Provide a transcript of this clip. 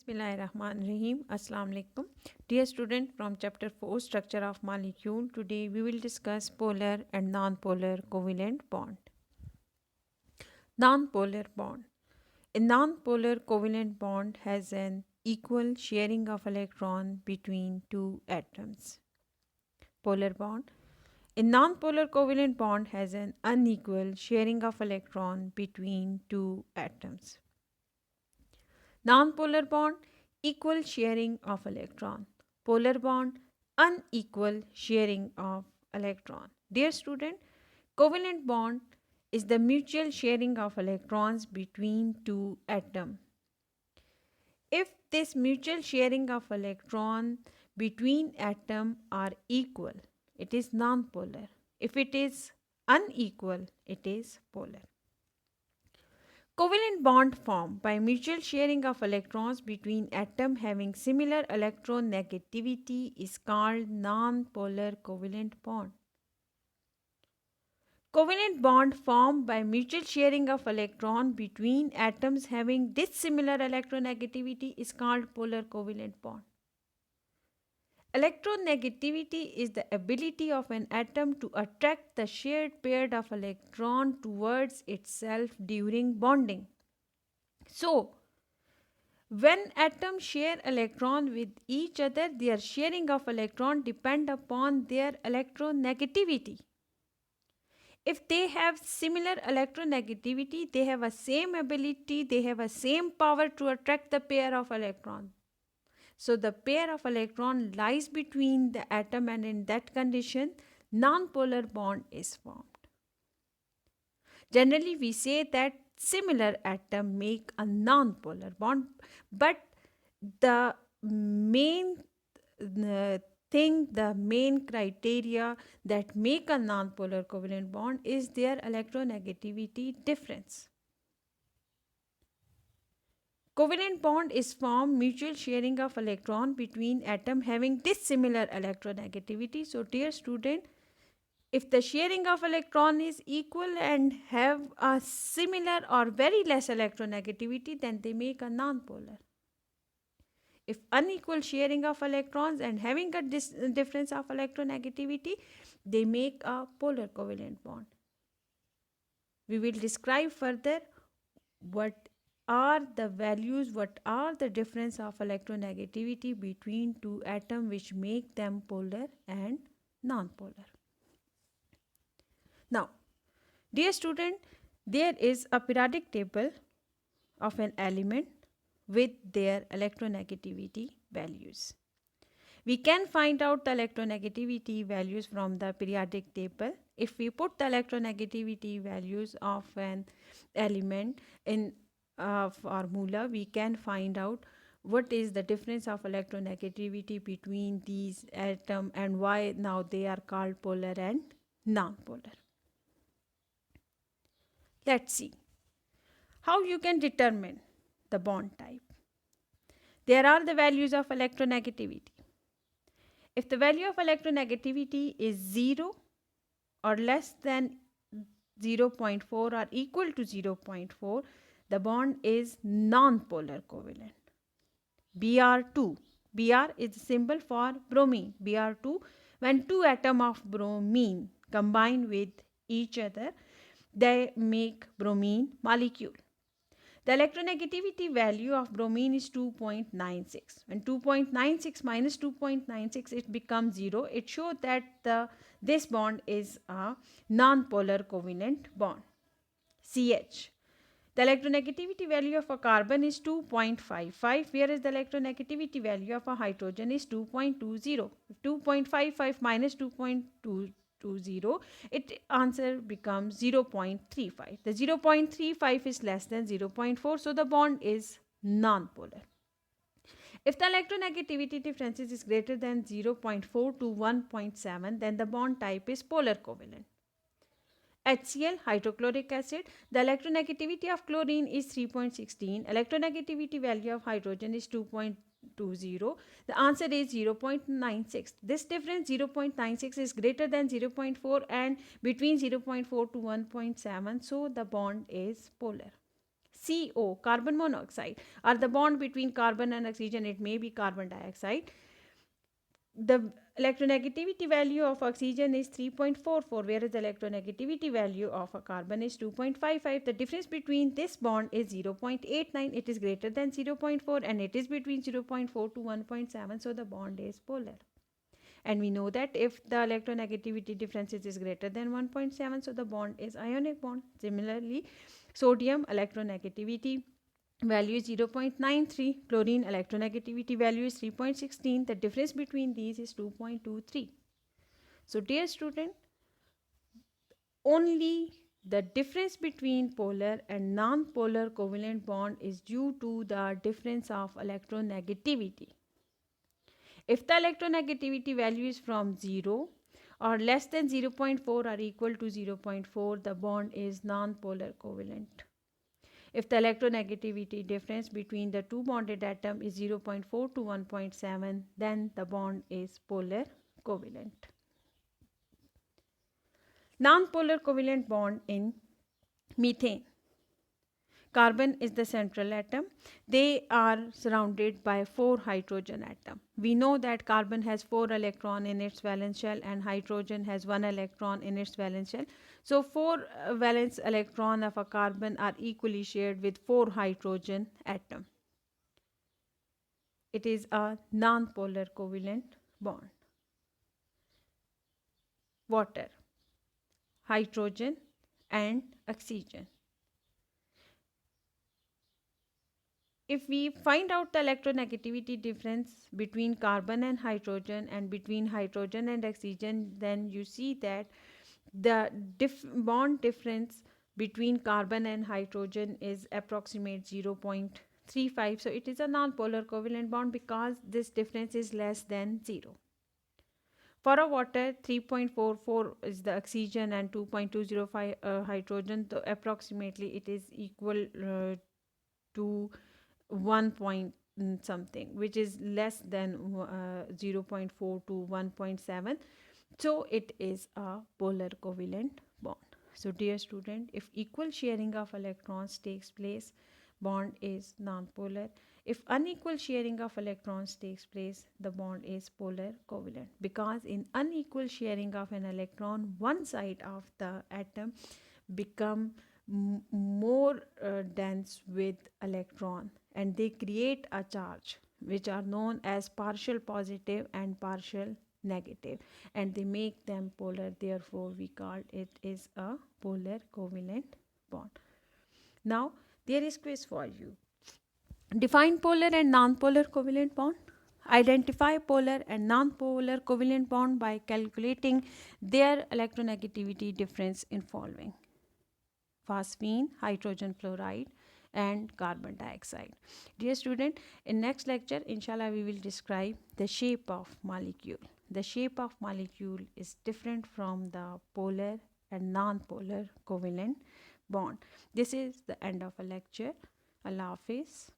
Bismillahirrahmanirrahim. Assalamu alaikum. Dear student from chapter 4 structure of molecule, today we will discuss polar and non-polar covalent bond. Non-polar bond. A non-polar covalent bond has an equal sharing of electron between two atoms. Polar bond. A non-polar covalent bond has an unequal sharing of electron between two atoms. Non-polar bond, equal sharing of electron. Polar bond, unequal sharing of electron. Dear student, covalent bond is the mutual sharing of electrons between two atoms. If this mutual sharing of electron between atoms are equal, it is non-polar. If it is unequal, it is polar. Covalent bond formed by mutual sharing of electrons between atoms having similar electronegativity is called non-polar covalent bond. Covalent bond formed by mutual sharing of electrons between atoms having dissimilar electronegativity is called polar covalent bond. Electronegativity is the ability of an atom to attract the shared pair of electrons towards itself during bonding. So, when atoms share electron with each other, their sharing of electron depend upon their electronegativity. If they have similar electronegativity, they have a same ability, they have a same power to attract the pair of electron. So the pair of electron lies between the atom, and in that condition, non-polar bond is formed. Generally, we say that similar atom make a non-polar bond, but the main the main criteria that make a non-polar covalent bond is their electronegativity difference. Covalent bond is formed mutual sharing of electron between atom having dissimilar electronegativity. So dear student, if the sharing of electron is equal and have a similar or very less electronegativity, then they make a non-polar. If unequal sharing of electrons and having a difference of electronegativity, they make a polar covalent bond. We will describe further what are the values, what are the difference of electronegativity between two atoms which make them polar and non-polar. Now, dear student, there is a periodic table of an element with their electronegativity values. We can find out the electronegativity values from the periodic table. If we put the electronegativity values of an element in a formula, we can find out what is the difference of electronegativity between these atoms and why now they are called polar and non-polar. Let's see how you can determine the bond type. There are the values of electronegativity. If the value of electronegativity is 0 or less than 0.4 or equal to 0.4, the bond is non-polar covalent. Br2. Br is the symbol for bromine. Br2, when two atoms of bromine combine with each other, they make bromine molecule. The electronegativity value of bromine is 2.96. When 2.96 minus 2.96, it becomes 0. It shows that this bond is a non-polar covalent bond. CH. The electronegativity value of a carbon is 2.55, whereas the electronegativity value of a hydrogen is 2.20. 2.55 minus 2.20, it answer becomes 0.35. The 0.35 is less than 0.4, so the bond is non-polar. If the electronegativity difference is greater than 0.4 to 1.7, then the bond type is polar covalent. HCl, hydrochloric acid, the electronegativity of chlorine is 3.16, electronegativity value of hydrogen is 2.20. The answer is 0.96. This difference 0.96 is greater than 0.4 and between 0.4 to 1.7, so the bond is polar. CO, carbon monoxide, or the bond between carbon and oxygen, it may be carbon dioxide. The electronegativity value of oxygen is 3.44, whereas the electronegativity value of a carbon is 2.55. The difference between this bond is 0.89. It is greater than 0.4 and it is between 0.4 to 1.7. So the bond is polar. And we know that if the electronegativity differences is greater than 1.7, so the bond is ionic bond. Similarly, sodium electronegativity value is 0.93, chlorine electronegativity value is 3.16. The difference between these is 2.23. So dear student, only the difference between polar and non-polar covalent bond is due to the difference of electronegativity. If the electronegativity value is from 0 or less than 0.4 or equal to 0.4, the bond is non-polar covalent. If the electronegativity difference between the two bonded atoms is 0.4 to 1.7, then the bond is polar covalent. Non-polar covalent bond in methane. Carbon is the central atom. They are surrounded by 4 hydrogen atoms. We know that carbon has 4 electrons in its valence shell and hydrogen has 1 electron in its valence shell. So 4 valence electrons of a carbon are equally shared with 4 hydrogen atoms. It is a non-polar covalent bond. Water, hydrogen and oxygen. If we find out the electronegativity difference between carbon and between hydrogen and oxygen, then you see that the bond difference between carbon and hydrogen is approximate 0.35. So it is a non-polar covalent bond because this difference is less than 0. For a water, 3.44 is the oxygen and 2.205 hydrogen. So approximately it is equal to 1 point something, which is less than 0.4 to 1.7. So it is a polar covalent bond. So dear student, if equal sharing of electrons takes place, bond is non-polar. If unequal sharing of electrons takes place, the bond is polar covalent, because in unequal sharing of an electron, one side of the atom become more dense with electron and they create a charge which are known as partial positive and partial negative, and they make them polar. Therefore we call it is a polar covalent bond. Now there is quiz for you. Define polar and non-polar covalent bond. Identify polar and non-polar covalent bond by calculating their electronegativity difference in following: phosphine, hydrogen fluoride, and carbon dioxide. Dear student, in next lecture, inshallah, we will describe the shape of molecule. The shape of molecule is different from the polar and non-polar covalent bond. This is the end of a lecture. Allah Hafiz.